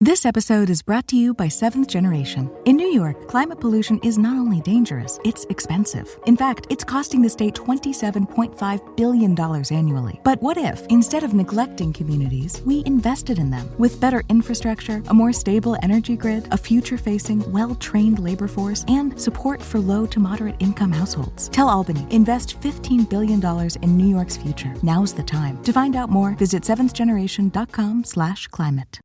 This episode is brought to you by Seventh Generation. In New York, climate pollution is not only dangerous, it's expensive. In fact, it's costing the state $27.5 billion annually. But what if, instead of neglecting communities, we invested in them? With better infrastructure, a more stable energy grid, a future-facing, well-trained labor force, and support for low to moderate income households. Tell Albany, invest $15 billion in New York's future. Now's the time. To find out more, visit seventhgeneration.com/climate.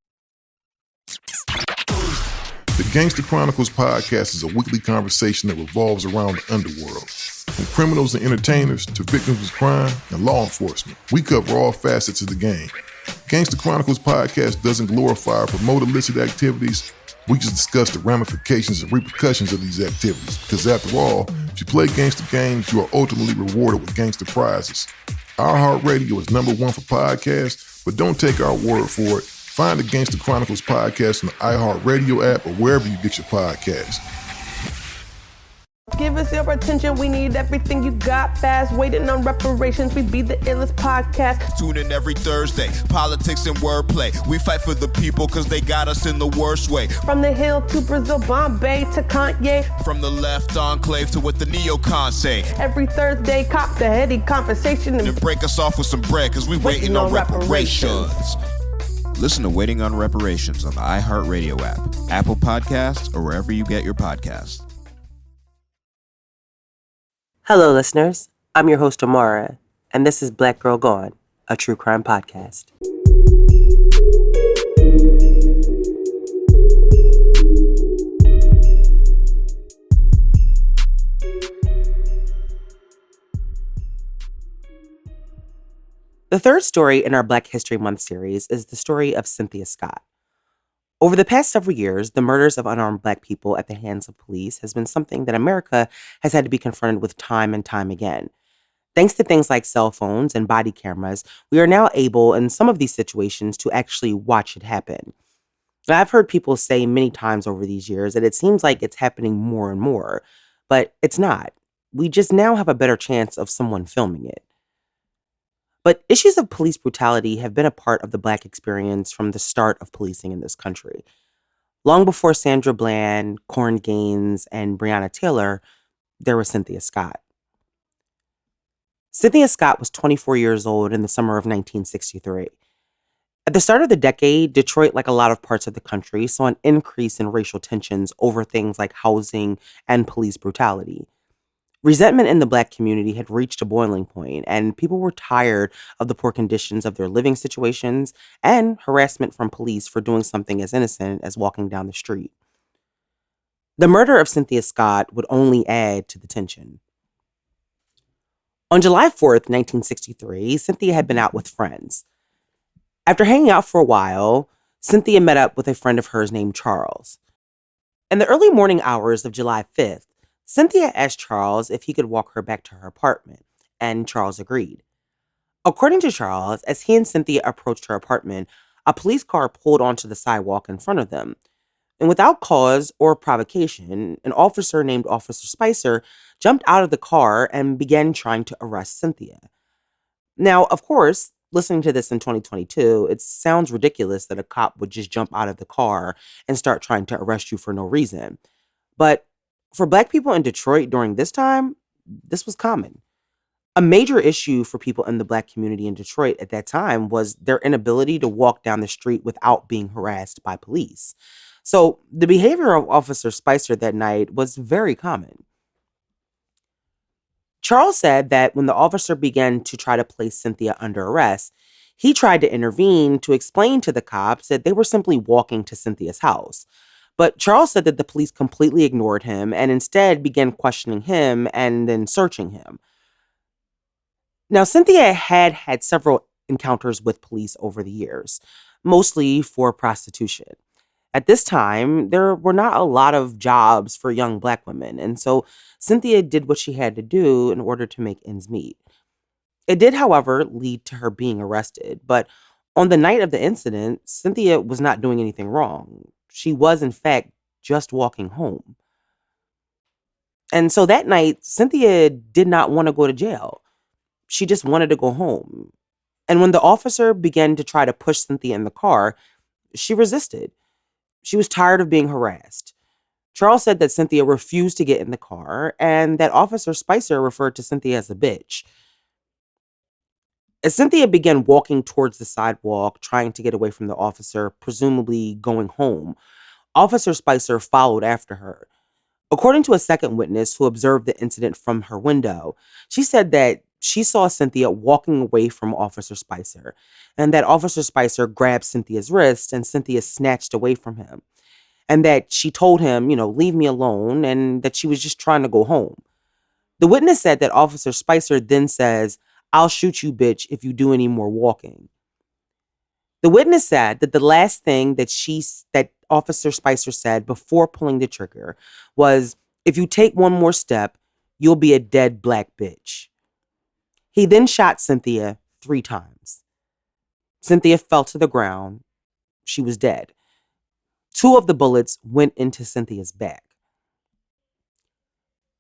The Gangster Chronicles podcast is a weekly conversation that revolves around the underworld. From criminals and entertainers to victims of crime and law enforcement, we cover all facets of the game. Gangster Chronicles podcast doesn't glorify or promote illicit activities. We just discuss the ramifications and repercussions of these activities. Because after all, if you play gangster games, you are ultimately rewarded with gangster prizes. iHeartRadio is #1 for podcasts, but don't take our word for it. Find the Gangster Chronicles podcast on the iHeartRadio app or wherever you get your podcasts. Give us your attention, we need everything you got fast. Waiting on reparations, we be the illest podcast. Tune in every Thursday, politics and wordplay. We fight for the people cause they got us in the worst way. From the Hill to Brazil, Bombay to Kanye. From the left enclave to what the neocons say. Every Thursday, cop the heady conversation. And break us off with some bread cause we waiting on reparations. Listen to Waiting on Reparations on the iHeartRadio app, Apple Podcasts, or wherever you get your podcasts. Hello, listeners. I'm your host, Amara, and this is Black Girl Gone, a true crime podcast. The third story in our Black History Month series is the story of Cynthia Scott. Over the past several years, the murders of unarmed Black people at the hands of police has been something that America has had to be confronted with time and time again. Thanks to things like cell phones and body cameras, we are now able, in some of these situations, to actually watch it happen. Now, I've heard people say many times over these years that it seems like it's happening more and more, but it's not. We just now have a better chance of someone filming it. But issues of police brutality have been a part of the Black experience from the start of policing in this country. Long before Sandra Bland, Corrin Gaines, and Breonna Taylor, there was Cynthia Scott. Cynthia Scott was 24 years old in the summer of 1963. At the start of the decade, Detroit, like a lot of parts of the country, saw an increase in racial tensions over things like housing and police brutality. Resentment in the Black community had reached a boiling point, and people were tired of the poor conditions of their living situations and harassment from police for doing something as innocent as walking down the street. The murder of Cynthia Scott would only add to the tension. On July 4th, 1963, Cynthia had been out with friends. After hanging out for a while, Cynthia met up with a friend of hers named Charles. In the early morning hours of July 5th, Cynthia asked Charles if he could walk her back to her apartment, and Charles agreed. According to Charles, as he and Cynthia approached her apartment, a police car pulled onto the sidewalk in front of them. And without cause or provocation, an officer named Officer Spicer jumped out of the car and began trying to arrest Cynthia. Now, of course, listening to this in 2022, it sounds ridiculous that a cop would just jump out of the car and start trying to arrest you for no reason. But for Black people in Detroit during this time, this was common. A major issue for people in the Black community in Detroit at that time was their inability to walk down the street without being harassed by police. So the behavior of Officer Spicer that night was very common. Charles said that when the officer began to try to place Cynthia under arrest, he tried to intervene to explain to the cops that they were simply walking to Cynthia's house. But Charles said that the police completely ignored him and instead began questioning him and then searching him. Now, Cynthia had had several encounters with police over the years, mostly for prostitution. At this time, there were not a lot of jobs for young Black women, and so Cynthia did what she had to do in order to make ends meet. It did, however, lead to her being arrested, but on the night of the incident, Cynthia was not doing anything wrong. She was, in fact, just walking home. And so that night, Cynthia did not want to go to jail. She just wanted to go home. And when the officer began to try to push Cynthia in the car, she resisted. She was tired of being harassed. Charles said that Cynthia refused to get in the car and that Officer Spicer referred to Cynthia as a bitch. As Cynthia began walking towards the sidewalk, trying to get away from the officer, presumably going home, Officer Spicer followed after her. According to a second witness who observed the incident from her window, she said that she saw Cynthia walking away from Officer Spicer and that Officer Spicer grabbed Cynthia's wrist and Cynthia snatched away from him and that she told him, leave me alone and that she was just trying to go home. The witness said that Officer Spicer then says, "I'll shoot you, bitch, if you do any more walking." The witness said that the last thing that Officer Spicer said before pulling the trigger was, "If you take one more step, you'll be a dead black bitch." He then shot Cynthia 3 times. Cynthia fell to the ground. She was dead. 2 of the bullets went into Cynthia's back.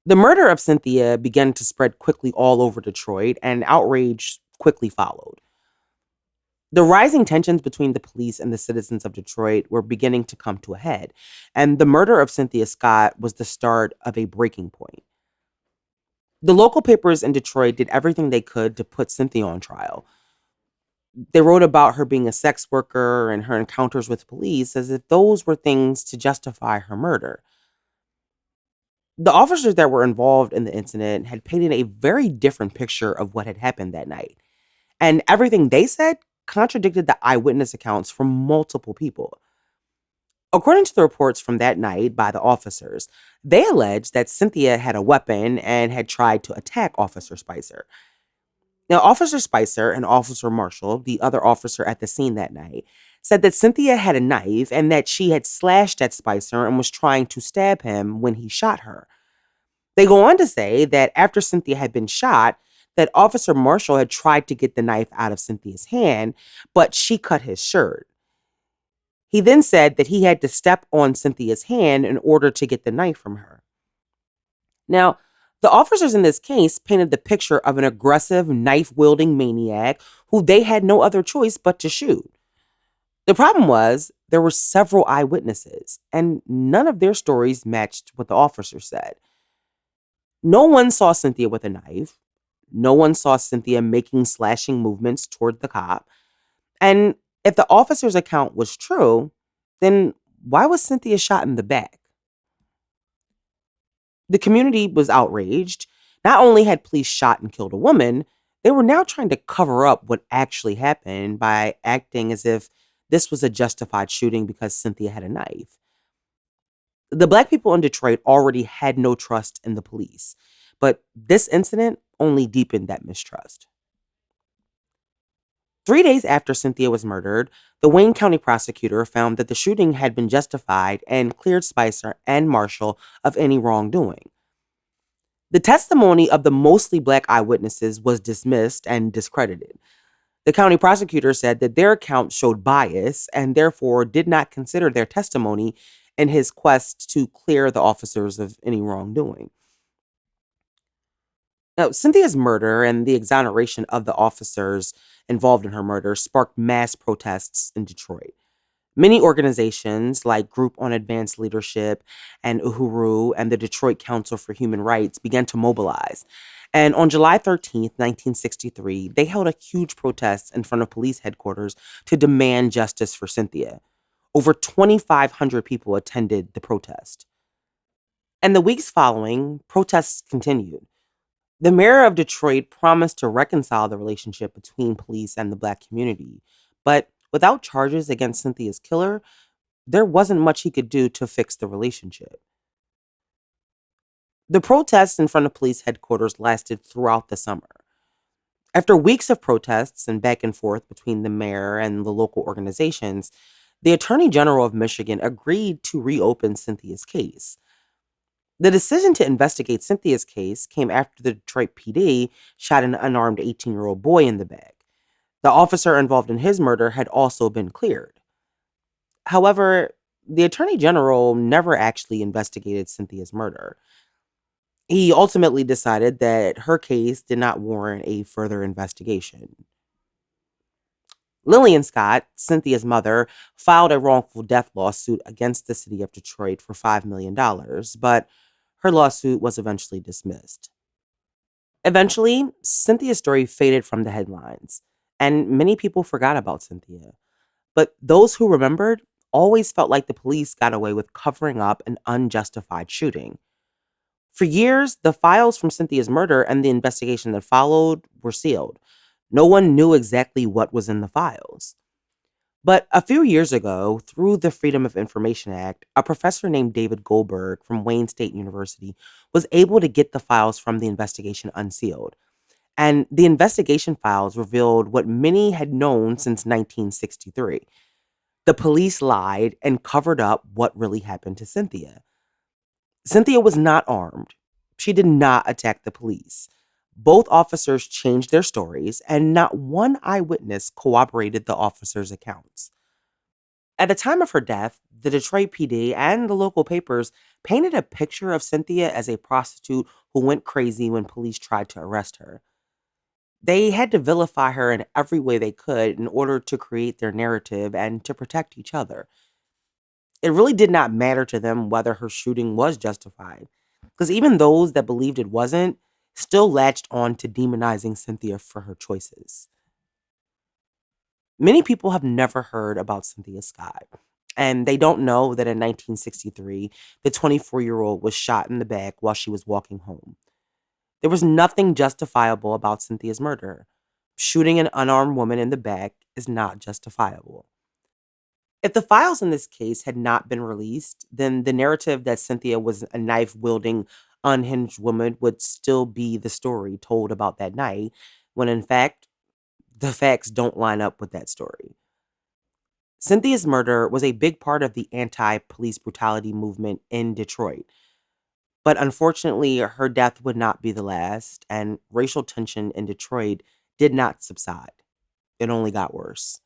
The murder of Cynthia began to spread quickly all over Detroit, and outrage quickly followed. The rising tensions between the police and the citizens of Detroit were beginning to come to a head, and the murder of Cynthia Scott was the start of a breaking point. The local papers in Detroit did everything they could to put Cynthia on trial. They wrote about her being a sex worker and her encounters with police as if those were things to justify her murder. The officers that were involved in the incident had painted a very different picture of what had happened that night, and everything they said contradicted the eyewitness accounts from multiple people. According to the reports from that night by the officers, they alleged that Cynthia had a weapon and had tried to attack Officer Spicer. Now, Officer Spicer and Officer Marshall, the other officer at the scene that night, said that Cynthia had a knife and that she had slashed at Spicer and was trying to stab him when he shot her. They go on to say that after Cynthia had been shot, that Officer Marshall had tried to get the knife out of Cynthia's hand, but she cut his shirt. He then said that he had to step on Cynthia's hand in order to get the knife from her. Now, the officers in this case painted the picture of an aggressive, knife-wielding maniac who they had no other choice but to shoot. The problem was there were several eyewitnesses, and none of their stories matched what the officers said. No one saw Cynthia with a knife. No one saw Cynthia making slashing movements toward the cop. And if the officer's account was true, then why was Cynthia shot in the back? The community was outraged. Not only had police shot and killed a woman, they were now trying to cover up what actually happened by acting as if this was a justified shooting because Cynthia had a knife. The Black people in Detroit already had no trust in the police, but this incident only deepened that mistrust. 3 days after Cynthia was murdered, the Wayne County prosecutor found that the shooting had been justified and cleared Spicer and Marshall of any wrongdoing. The testimony of the mostly Black eyewitnesses was dismissed and discredited. The county prosecutor said that their accounts showed bias and therefore did not consider their testimony in his quest to clear the officers of any wrongdoing. Now, Cynthia's murder and the exoneration of the officers involved in her murder sparked mass protests in Detroit. Many organizations like Group on Advanced Leadership and Uhuru and the Detroit Council for Human Rights began to mobilize. And on July 13th, 1963, they held a huge protest in front of police headquarters to demand justice for Cynthia. Over 2,500 people attended the protest. And the weeks following, protests continued. The mayor of Detroit promised to reconcile the relationship between police and the Black community, but without charges against Cynthia's killer, there wasn't much he could do to fix the relationship. The protests in front of police headquarters lasted throughout the summer. After weeks of protests and back and forth between the mayor and the local organizations, the Attorney General of Michigan agreed to reopen Cynthia's case. The decision to investigate Cynthia's case came after the Detroit PD shot an unarmed 18-year-old boy in the back. The officer involved in his murder had also been cleared. However, the Attorney General never actually investigated Cynthia's murder. He ultimately decided that her case did not warrant a further investigation. Lillian Scott, Cynthia's mother, filed a wrongful death lawsuit against the city of Detroit for $5 million, but her lawsuit was eventually dismissed. Eventually, Cynthia's story faded from the headlines, and many people forgot about Cynthia. But those who remembered always felt like the police got away with covering up an unjustified shooting. For years, the files from Cynthia's murder and the investigation that followed were sealed. No one knew exactly what was in the files. But a few years ago, through the Freedom of Information Act, a professor named David Goldberg from Wayne State University was able to get the files from the investigation unsealed. And the investigation files revealed what many had known since 1963. The police lied and covered up what really happened to Cynthia. Cynthia was not armed. She did not attack the police. Both officers changed their stories, and not one eyewitness corroborated the officers' accounts. At the time of her death, the Detroit PD and the local papers painted a picture of Cynthia as a prostitute who went crazy when police tried to arrest her. They had to vilify her in every way they could in order to create their narrative and to protect each other. It really did not matter to them whether her shooting was justified, because even those that believed it wasn't still latched on to demonizing Cynthia for her choices. Many people have never heard about Cynthia Scott, and they don't know that in 1963, the 24-year-old was shot in the back while she was walking home. There was nothing justifiable about Cynthia's murder. Shooting an unarmed woman in the back is not justifiable. If the files in this case had not been released, then the narrative that Cynthia was a knife-wielding, unhinged woman would still be the story told about that night, when in fact, the facts don't line up with that story. Cynthia's murder was a big part of the anti-police brutality movement in Detroit. But unfortunately, her death would not be the last, and racial tension in Detroit did not subside. It only got worse.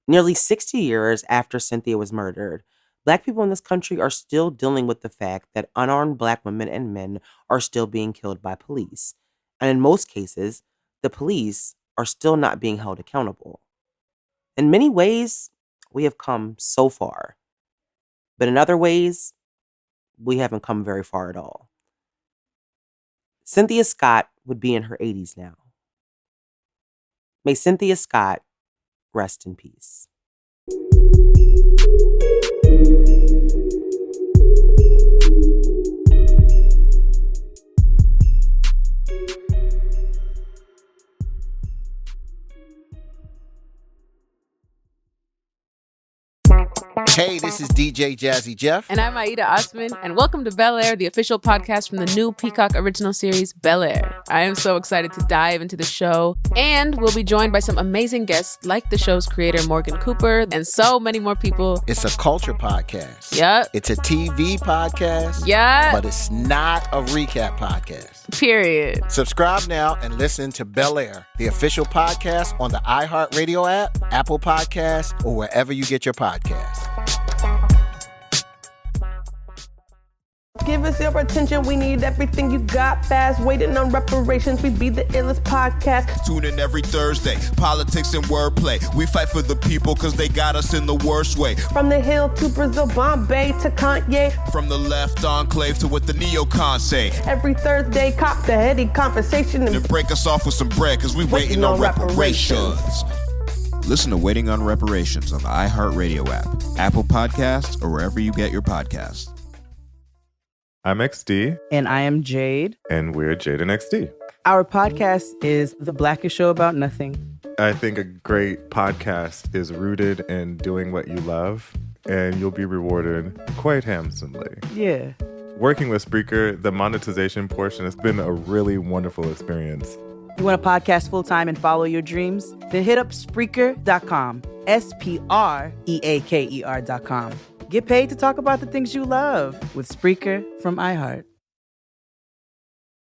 Nearly 60 years after Cynthia was murdered, Black people in this country are still dealing with the fact that unarmed Black women and men are still being killed by police. And in most cases, the police are still not being held accountable. In many ways, we have come so far. But in other ways, we haven't come very far at all. Cynthia Scott would be in her 80s now. May Cynthia Scott rest in peace. Hey, this is DJ Jazzy Jeff. And I'm Aida Osman, and welcome to Bel Air, the official podcast from the new Peacock original series, Bel Air. I am so excited to dive into the show, and we'll be joined by some amazing guests like the show's creator, Morgan Cooper, and so many more people. It's a culture podcast. Yep. It's a TV podcast. Yeah. But it's not a recap podcast. Period. Subscribe now and listen to Bel Air, the official podcast on the iHeartRadio app, Apple Podcasts, or wherever you get your podcasts. Give us your attention, we need everything you got fast. Waiting on reparations, we be the illest podcast. Tune in every Thursday, politics and wordplay. We fight for the people cause they got us in the worst way. From the Hill to Brazil, Bombay to Kanye. From the left enclave to what the neocons say. Every Thursday, cop the heady conversation And break us off with some bread cause we waiting on reparations. Listen to Waiting on Reparations on the iHeartRadio app, Apple Podcasts, or wherever you get your podcasts. I'm XD. And I am Jade. And we're Jade and XD. Our podcast is the blackest show about nothing. I think a great podcast is rooted in doing what you love, and you'll be rewarded quite handsomely. Yeah. Working with Spreaker, the monetization portion has been a really wonderful experience. You want to podcast full-time and follow your dreams? Then hit up Spreaker.com. Spreaker.com. Get paid to talk about the things you love with Spreaker from iHeart.